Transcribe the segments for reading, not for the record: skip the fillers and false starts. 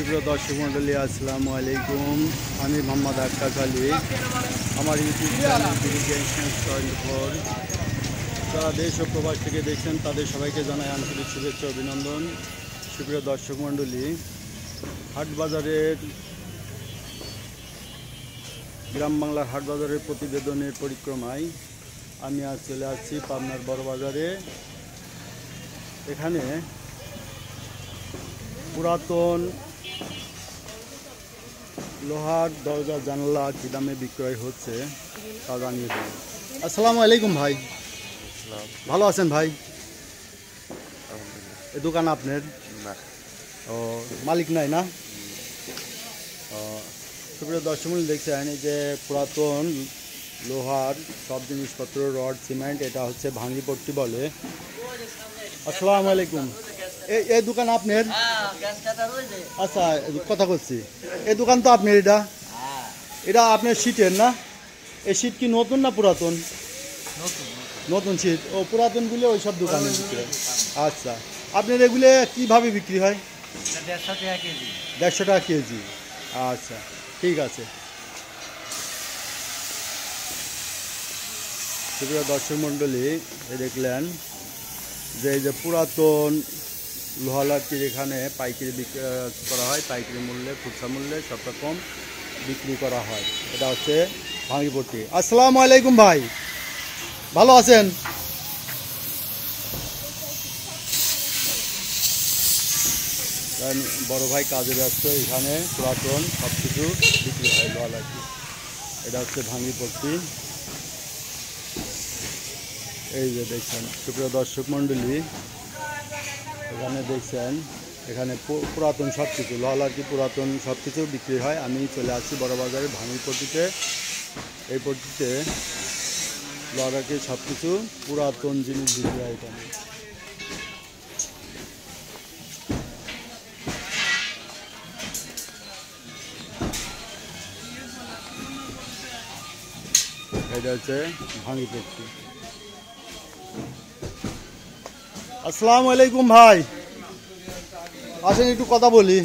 সুপ্রিয় দর্শক মন্ডলী, আসসালামু আলাইকুম। আমি মোহাম্মদ আক্কাস আলী। আমার ইউটিউব চ্যানেল বিডি24 যারা দেশ ও প্রবাস থেকে দেখছেন তাদের সবাইকে জানাই আন্তরিক শুভেচ্ছা অভিনন্দন। সুপ্রিয় দর্শক মন্ডলী, হাটবাজারের গ্রাম বাংলার হাটবাজারের প্রতিবেদনের পরিক্রমায় আমি আজ চলে আসছি পাবনার বড় বাজারে। এখানে পুরাতন লোহার দরজা জানালা কি দামে বিক্রয় হচ্ছে তা জানিয়ে দেব। আসসালামু আলাইকুম ভাই, ভালো আছেন ভাই? এই দোকান আপনার? ও, মালিক নাই না? সুপ্রিয় দর্শক দেখছেন এই যে পুরাতন লোহার সব জিনিসপত্র, রড, সিমেন্ট, এটা হচ্ছে ভাঙ্গিপট্টি বলে। আসসালামু আলাইকুম। এই দোকান আপনার? আচ্ছা, কথা করছি, এই দোকান তো আপনার? এটা আপনার শীটের না? এই শীট কি নতুন না পুরাতন? নতুন শীট। ও, পুরাতনগুলো ওই সব দোকানে বিক্রি হয়। আচ্ছা, আপনার এগুলো কীভাবে বিক্রি হয়? 150 টাকা কেজি। আচ্ছা, ঠিক আছে। সুপ্রিয় দর্শক মণ্ডলী, দেখলেন যে এই যে পুরাতন লোহালাটির এখানে পাইকারি বিক্রি করা হয়, পাইকারি মূল্যে, খুচরা মূল্যে সব রকম বিক্রি করা হয়। এটা হচ্ছে ভাঙ্গিপট্টি। আসসালামু আলাইকুম ভাই, ভালো আছেন? বড় ভাই কাজে ব্যস্ত। এখানে পুরাতন সব কিছু বিক্রি হয় লোহালাটি। এটা হচ্ছে ভাঙ্গিপট্টি। এই যে দেখছেন সুপ্রিয় দর্শক মণ্ডলী, এখানে দেখছেন এখানে পুরাতন সব কিছু লোহালাটি, পুরাতন সব কিছু বিক্রি হয়। আমি চলে আসছি বড় বাজারে ভাঙ্গিপট্টিতে। এই পট্টিতে লোহালাটি সব কিছু পুরাতন জিনিস বিক্রি হয় এখানে। এটা হচ্ছে ভাঙ্গিপট্টি। আসসালামু আলাইকুম ভাই, আসেন একটু কথা বলি।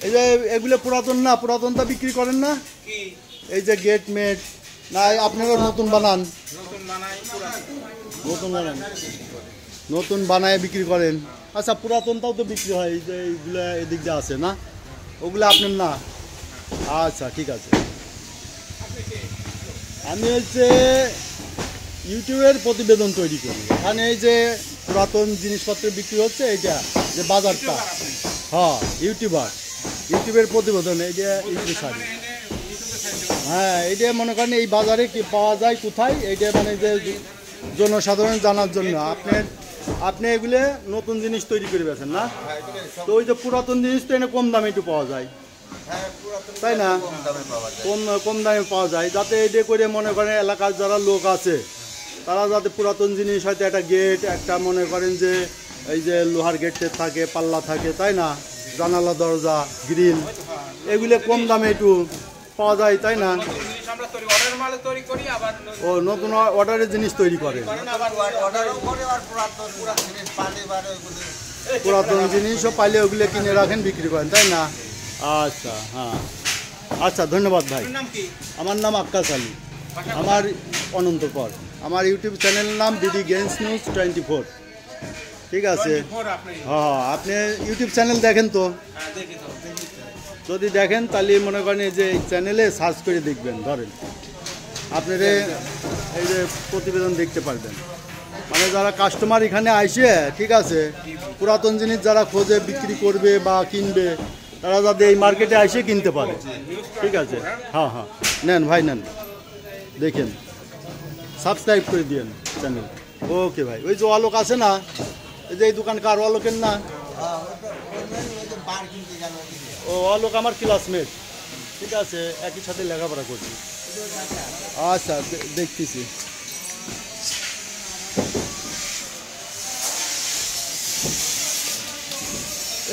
এই যে এগুলো পুরাতন না? পুরাতনটা বিক্রি করেন না? এই যে গেট মেট না আপনারা নতুন বানান? নতুন বানান, নতুন বানায় বিক্রি করেন। আচ্ছা, পুরাতনটাও তো বিক্রি হয়। এই যে এইগুলো এদিক দিয়ে আছে না, ওগুলো আপনার না? আচ্ছা, ঠিক আছে। আমি হচ্ছে ইউটিউবের প্রতিবেদন তৈরি করি। এখানে এই যে পুরাতন জিনিসপত্র বিক্রি হচ্ছে, এইটা যে বাজারটা, হ্যাঁ ইউটিউবের প্রতিবেদন। এই যে ইউটিউব শাড়ি, হ্যাঁ, এইটা মনে করেন এই বাজারে কি পাওয়া যায়, কোথায়, এইটা মানে যে জনসাধারণ জানার জন্য। আপনি এগুলো নতুন জিনিস তৈরি করে বেছেন না? তো ওই যে পুরাতন জিনিস তো এনে কম দামে একটু পাওয়া যায়, তাই না? কম দামে পাওয়া যায়, যাতে এটা করে মনে করেন এলাকার যারা লোক আছে তারা যাতে পুরাতন জিনিস, হয়তো একটা গেট, একটা মনে করেন যে এই যে লোহার গেটের থাকে, পাল্লা থাকে, তাই না, জানালা, দরজা, গ্রিল, এগুলো কম দামে একটু পাওয়া যায়, তাই না? ও, নতুন অর্ডারের জিনিস তৈরি করে, পুরাতন জিনিসও পাইলে ওগুলো কিনে রাখেন, বিক্রি করেন, তাই না? আচ্ছা, হ্যাঁ, আচ্ছা, ধন্যবাদ ভাই। আমার নাম আক্কাস আলী, আমার অনন্তপর। আমার ইউটিউব চ্যানেলের নাম বিডি24। ঠিক আছে? হ্যাঁ, আপনি ইউটিউব চ্যানেল দেখেন তো? যদি দেখেন তাহলে মনে করেন এই যে চ্যানেলে সার্চ করে দেখবেন, ধরেন আপনারা এই যে প্রতিবেদন দেখতে পারবেন। মানে যারা কাস্টমার এখানে আইসে, ঠিক আছে, পুরাতন জিনিস যারা খোঁজে, বিক্রি করবে বা কিনবে, তারা যাতে এই মার্কেটে এসে কিনতে পারে। ঠিক আছে? হ্যাঁ, হ্যাঁ, নেন ভাই, নেন, দেখেন, সাবস্ক্রাইব করে দিয়েন চ্যানেল। ওকে ভাই। ওই যে আলোক আছে না, এই যে এই দোকান কার? আলোকের না? ও, আলোক আমার ক্লাসমেট। ঠিক আছে, একই সাথে লেখাপড়া করছি। আচ্ছা, দেখতেছি।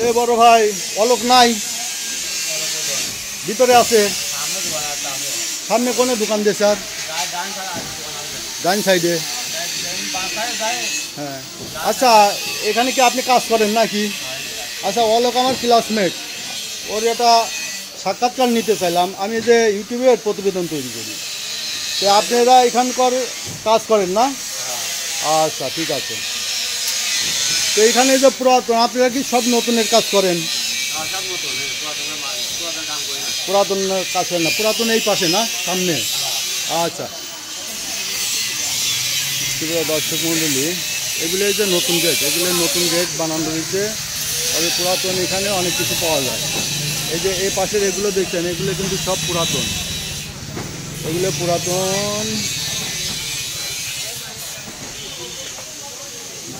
এ বড় ভাই, আলোক নাই? ভিতরে আছে? সামনে কোনে দোকান দিয়ে স্যার? ডান সাইডে। হ্যাঁ, আচ্ছা, এখানে কি আপনি কাজ করেন নাকি? আচ্ছা, অলোক আমার ক্লাসমেট। ওর একটা সাক্ষাৎকার নিতে চাইলাম। আমি যে ইউটিউবের প্রতিবেদন তৈরি করি, তো আপনারা এখানকার কাজ করেন না? আচ্ছা, ঠিক আছে। তো এখানে যে পুরাতন, আপনারা কি সব নতুনের কাজ করেন? পুরাতন কাজ করেন না? পুরাতন এই পাশে না, সামনে? আচ্ছা, দর্শক মন্ডলী, এগুলো যে নতুন গেট, এগুলো নতুন গেট বানানো হয়েছে। তবে পুরাতন এখানে অনেক কিছু পাওয়া যায়। এই যে এই পাশের এগুলো দেখছেন, এগুলো কিন্তু সব পুরাতন, এগুলো পুরাতন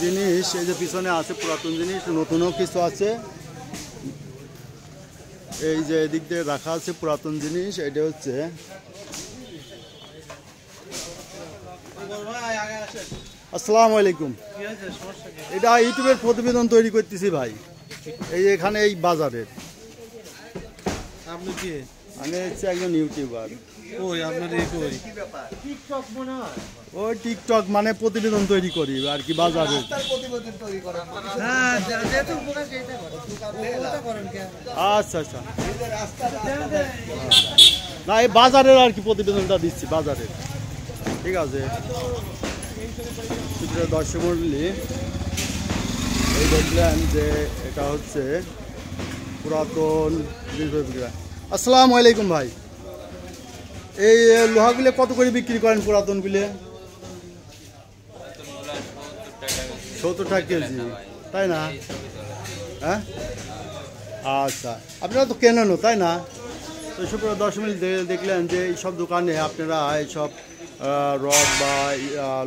জিনিস। এই যে পিছনে আছে পুরাতন জিনিস, নতুনও কিছু আছে। এই যে এদিক দিয়ে রাখা আছে পুরাতন জিনিস। এটা হচ্ছে আসসালামু আলাইকুম। এটা ইউটিউবের প্রতিবেদন তৈরি করতেছি ভাই, এই এখানে এই বাজারের। আপনি কি? আমি হচ্ছে একজন ইউটিউবার। ওই আপনার ওই টিকটক মানে প্রতিবেদন তৈরি করি আর কি, বাজারের। আচ্ছা আচ্ছা, না এই বাজারের আর কি প্রতিবেদনটা দিচ্ছি, বাজারের। ঠিক আছে দর্শক মন্ডলী, এই দেখলেন যে এটা হচ্ছে পুরাতন। আসসালামু আলাইকুম ভাই, এই লোহাগুলো কত করে বিক্রি করেন পুরাতনগুলো? 70 টাকা কেজি, তাই না? হ্যাঁ, আচ্ছা, আপনারা তো কেনেনও, তাই না? তো সুপ্রিয় দর্শক দেখলেন যে এইসব দোকানে আপনারা এইসব রড বা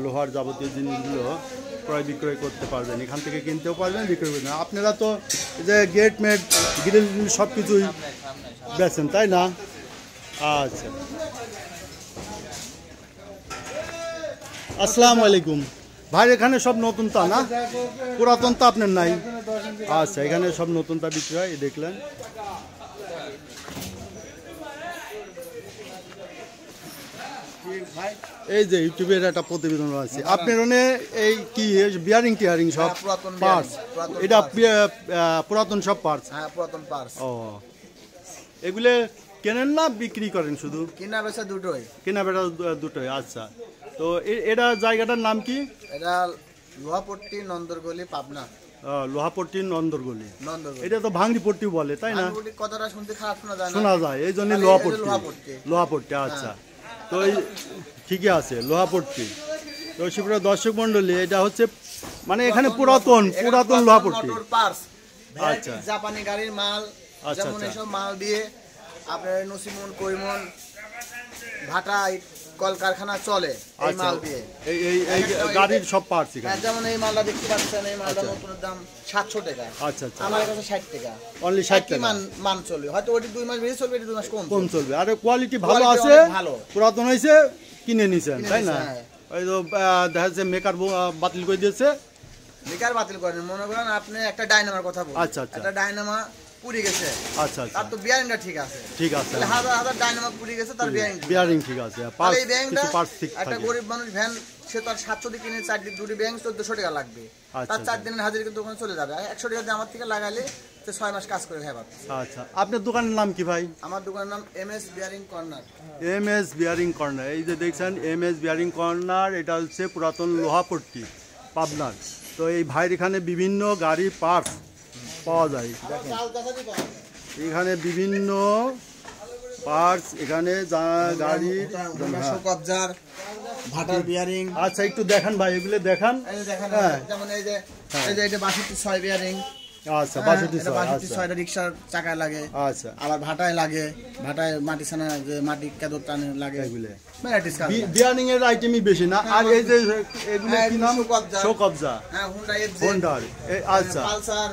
লোহার যাবতীয় জিনিসগুলো ক্রয় বিক্রয় করতে পারবেন। এখান থেকে কিনতেও পারবেন, বিক্রয় করবেন। আপনারা তো যে গেট মেট গ্রিল সব কিছুই বেচেন, তাই না? আচ্ছা, আসসালামু আলাইকুম ভাই। এখানে সব নতুন তা না? পুরাতন তা আপনার নাই? আচ্ছা, এখানে সব নতুন তা বিক্রি হয়, দেখলেন। এই যে ইউটিউবের একটা প্রতিবেদন আছে আপনার, এই কি বিয়ারিং টিয়ারিং সব পার্টস? এটা পুরাতন সব পার্টস? হ্যাঁ, পুরাতন পার্টস। ও, এগুলো কেনেন না বিক্রি করেন? শুধু কেনা বেচা দুটোই। কেনা বেচা দুটোই। আচ্ছা, তো এটা জায়গাটার নাম কি? এটা লোহাপট্টি, নন্দরগলি, পাবনা। লোহাপট্টি, নন্দরগলি। এটা তো ভাঙড়িপট্টি বলে, তাই না? কথাটা শুনতে খারাপ শোনা যায় না? শোনা যায়, এই জন্য লোহাপট্টি। লোহাপট্টি, আচ্ছা। তো এই ঠিকই আছে, লোহাপট্টি। তো সুপ্রিয় দর্শক মন্ডলী, এটা হচ্ছে মানে এখানে পুরাতন লোহাপট্টি। আচ্ছা, জাপানি গাড়ির মাল, যেমন এসব মাল দিয়ে আপনার নসিমন, করিমন, ভাটা, কলকারখানা চলে এই মাল দিয়ে। এই গাড়ির সব পার্টস এখানে। যেমন এই মালটা দেখতে পাচ্ছেন, এই মালটা নতুনের দাম 700 টাকা। আচ্ছা আচ্ছা, আমার কাছে 60 টাকা। অনলি 60 টাকা মান চলবে, হয়তো ওটি 2 মাস বেশি চলবে, এটি 2 মাস কম চলবে। আর কোয়ালিটি ভালো আছে, পুরাতন হয়েছে, কিনে নিছেন, তাই না? ওই তো দেখা যাচ্ছে মেকার বাতিল করে দিয়েছে। মেকার বাতিল করেন, মনে করেন আপনি একটা ডাইনামার কথা বলুন। আচ্ছা আচ্ছা, একটা ডাইনামা পুড়ে গেছে। আচ্ছা আচ্ছা, তার তো বিয়ারিংটা ঠিক আছে। ঠিক আছে, হাজার ডাইনামা পুড়ে গেছে, তার বিয়ারিং ঠিক আছে, কিছু পার্টস ঠিক থাকে। একটা গরিব মানুষ ভ্যান, সে তার 700 দিয়ে কিনে 4 দিন দুটি ব্যাংক 1400 টাকা লাগবে। তার 4 দিনের হাজিরা কিন্তু ওখানে চলে যাবে। 100 টাকা দিয়ে আমার থেকে লাগাইলে 6 মাস কাজ করে খাবে। আচ্ছা, আপনার দোকানের নাম কি ভাই? আমার দোকানের নাম MS bearing corner. MS bearing corner. এই যে দেখছেন MS বিয়ারিং কর্নার, এটা হচ্ছে পুরাতন লোহাপট্টি, পাবনার। তো এই ভাইয়ের এখানে বিভিন্ন গাড়ির পার্টস পাওয়া যায়। এখানে বিভিন্ন পার্টস, এখানে গাড়ির কবজার, ভাটার বিয়ারিং। আচ্ছা, একটু দেখান ভাই, এগুলো দেখান। যেমন এই যে এটা 62 বিয়ারিং। আচ্ছা, 62 রিক্সার চাকায় লাগে। আচ্ছা, আবার ভাটায় লাগে, ভাটায় মাটি ছানা, যে মাটি কেদর টানে লাগে। এগুলো বিয়ারিং এর আইটেমই বেশি না? আর এই যে এগুলো কি নাম? শো কবজা, হোন্ডার। আচ্ছা, পালসার।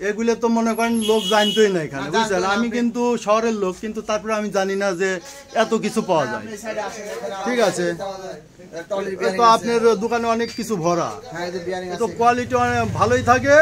এগুলো তো মনে করেন লোক জানতোই না এখানে, বুঝছেন? আমি কিন্তু শহরের লোক, কিন্তু তারপরে আমি জানি না যে এত কিছু পাওয়া যায়। ঠিক আছে, তো আপনার দোকানে অনেক কিছু ভরা, তো কোয়ালিটি ভালোই থাকে,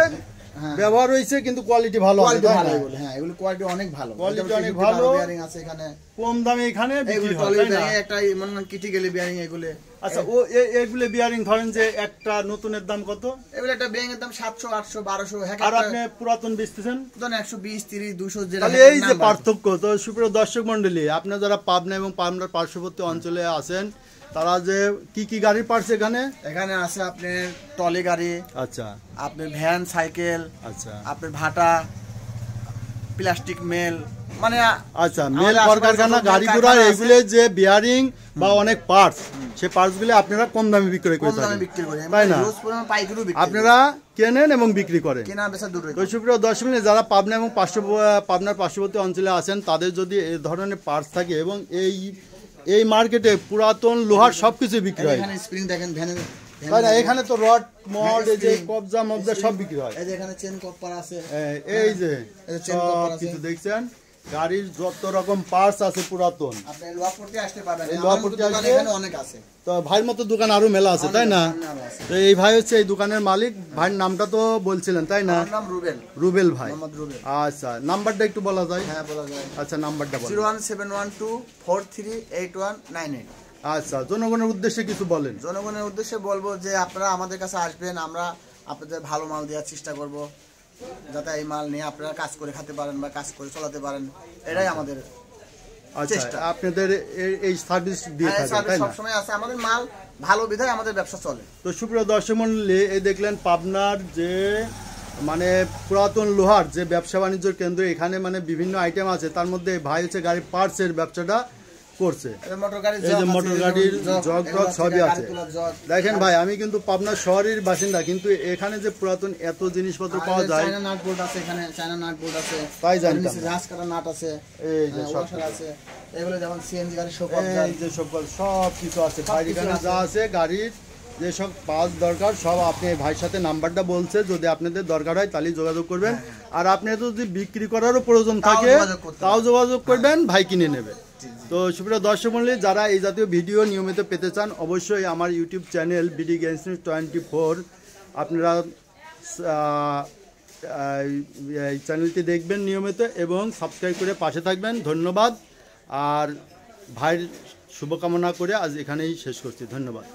ব্যবহার হয়েছে কিন্তু কোয়ালিটি ভালো আছে, তাই না? হ্যাঁ, এগুলো কোয়ালিটি অনেক ভালো, কোয়ালিটি অনেক ভালো, বিয়ারিং আছে এখানে কম দামে এখানে বিক্রি হয়, তাই না? একটা মনে ক্রিটিক্যালি বিয়ারিং এগুলো। আচ্ছা, ও এগুলো বিয়ারিং ধরেন যে একটা নতুনের দাম কত? এগুলো একটা বিয়ারিং এর দাম 700 800 1200। আর আপনি পুরাতন বেচতেছেন ধরেন 120 30 200 যেটা। তাহলে এই যে পার্থক্য। তো সুপ্রিয় দর্শক মণ্ডলী, আপনারা যারা পাবনা এবং পাবনার পার্শ্ববর্তী অঞ্চলে আছেন, তারা যে কি গাড়ি পার্টস এখানে আছে আপনার টলি গাড়ি, আচ্ছা, আপনার ভ্যান, সাইকেল, আচ্ছা, আপনার ভাটা, প্লাস্টিক মেল, মানে আচ্ছা, মেল কলকারখানা গাড়ি ঘোড়া এগুলো যে বিয়ারিং বা অনেক পার্টস, সেই পার্টসগুলো আপনারা কম দামে বিক্রি করে থাকেন, তাই না? আপনারা কেনেন এবং বিক্রি করেন, কেনা বেচা দুটোই। তো সুপ্রিয় দর্শক, যারা পাবনা এবং পাবনার পার্শ্ববর্তী অঞ্চলে আছেন, তাদের যদি এই ধরনের পার্টস থাকে এবং এই মার্কেটে পুরাতন লোহার সবকিছু বিক্রি হয়, এখানে স্প্রিং দেখেন ভ্যানের, তাই না? এখানে তো রড মড, এই যে কবজা মবজা সব বিক্রি হয়। এই যে এখানে চেন কপার আছে, এই যে সব কিছু দেখছেন, গাড়ির যত রকম পার্টস আছে পুরাতন, আপনি লোহাপট্টি আসতে পারবেন, এই লোহাপট্টি এখানে অনেক আছে। তো ভাইয়ের মতো দোকান আরো মেলা আছে, তাই না? তো এই ভাই হচ্ছে এই দোকানের মালিক। ভাইয়ের নামটা তো বলছিলেন, তাই না? নাম রুবেল, রুবেল ভাই। মোহাম্মদ রুবেল। আচ্ছা, নাম্বারটা একটু বলা যায়? হ্যাঁ, বলা যায়। আচ্ছা, নাম্বারটা বলেন। 01712438198। আচ্ছা, জনগণের উদ্দেশ্যে কিছু বলেন। জনগণের উদ্দেশ্যে বলবো যে আপনারা আমাদের কাছে আসবেন, আমরা আপনাদের ভালো মাল দেওয়ার চেষ্টা করব, যাতে এই মাল নিয়ে আপনারা কাজ করে খেতে পারেন বা কাজ করে চালাতে পারেন, এটাই আমাদের চেষ্টা। আপনাদের এই সার্ভিস দিয়ে থাকেন, তাই না? সবসময় আছে, আমাদের মাল ভালো বিধায় আমাদের ব্যবসা চলে। তো সুপ্রিয় দর্শক মণ্ডলী, এই দেখলেন পাবনার যে মানে পুরাতন লোহার যে ব্যবসা বাণিজ্যের কেন্দ্র, এখানে মানে বিভিন্ন আইটেম আছে, তার মধ্যে ভাই হচ্ছে গাড়ির পার্টসের ব্যবসাটা করছে। এই যে মোটর গাড়ির জগ টগ সবই আছে। দেখেন ভাই, আমি কিন্তু পাবনা শহরের বাসিন্দা, কিন্তু এখানে যে পুরাতন এত জিনিসপত্র পাওয়া যায়, চায়না নাট বোল্ট আছে, এখানে চায়না নাট বোল্ট আছে, তাই জানতাম। রাজ কাটা নাট আছে, এই যে সব আছে, এগুলো যেমন সিএনজি গাড়ি সব কিছু আছে। ভাই এখানে যা আছে গাড়ির যেসব পার্টস দরকার সব আপনি ভাইয়ের সাথে নাম্বারটা বলছে, যদি আপনাদের দরকার হয় তাহলে যোগাযোগ করবেন। আর আপনি যদি বিক্রি করারও প্রয়োজন থাকে তাও যোগাযোগ করবেন, ভাই কিনে নেবে। তো সুপ্রিয় দর্শক মণ্ডলী, যারা এই জাতীয় ভিডিও নিয়মিত পেতে চান, অবশ্যই আমার YouTube channel BD games news 24 আপনারা এই চ্যানেলটি দেখবেন নিয়মিত এবং সাবস্ক্রাইব করে পাশে থাকবেন। ধন্যবাদ। আর ভাইয়ের শুভকামনা করে আজ এখানেই শেষ করছি। ধন্যবাদ।